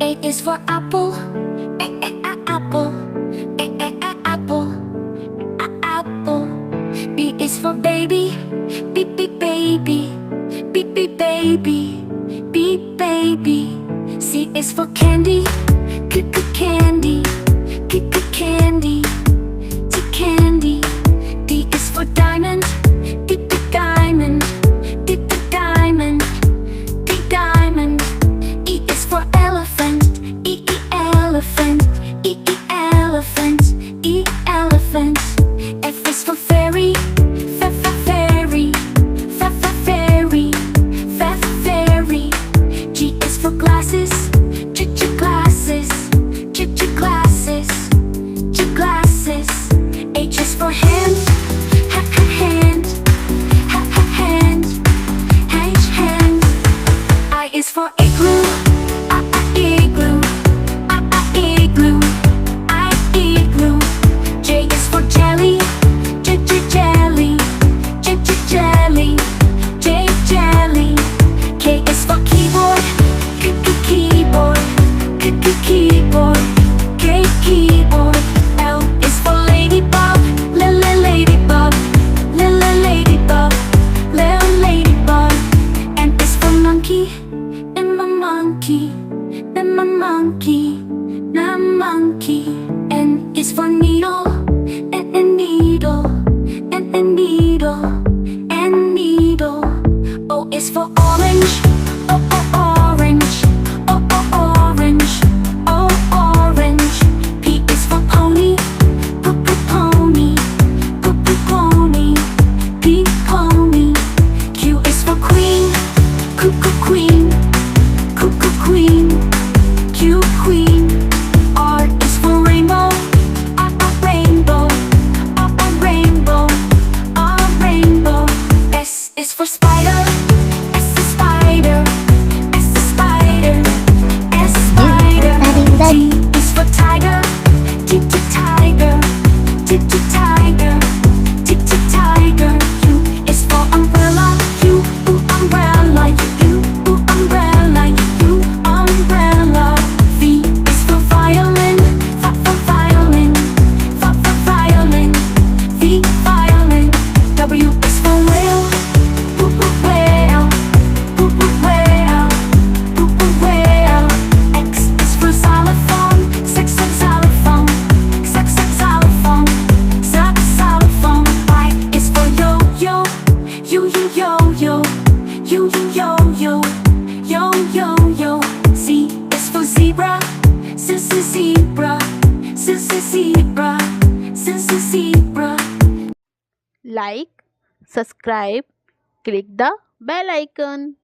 A is for apple. Apple. Apple. Apple. B is for baby. Baby. Baby. Baby. C is for candy. Candy. Candy. Candy. D is for diamond. Diamond. Diamond. Diamond. E is for elephant. Elephant. Elephant. Elephant. F is for fairy. Fairy. Fairy. Fairy. G is for glasses. Glasses. Glasses. Glasses. H is for hand. Hand. Hand. Hand. I is for igloo. Igloo. Igloo. Igloo. J is for jelly. Jelly. Jelly. Jelly. K is for keyboard. Keyboard. Keyboard. Keyboard. L is for ladybug. Ladybug. Ladybug. Ladybug. N is for monkey. Monkey. Monkey. Monkey. N is for needle. Needle. Needle. Needle. O is for orange. Orange. Orange. Orange. P is for pony. Pony. Pony. P pony. Q is for queen. Queen. Queen. Q queen. R is for rainbow. Rainbow. Rainbow. Rainbow. S is for spider. Spider. Spider. Spider. T is for tiger. Tiger. Tiger. Tiger. U is for umbrella. Umbrella. Umbrella. Umbrella. V is for violin. Violin. Violin. V violin. W is for whale. Whale. Whale. Whale. X is for xylophone. Xylophone. Xylophone. Xylophone. Y is for yo-yo. Yo-yo. Yo-yo. Yo-yo. Z is for zebra. Zebra. Zebra. Zebra. Like, subscribe, click the bell icon.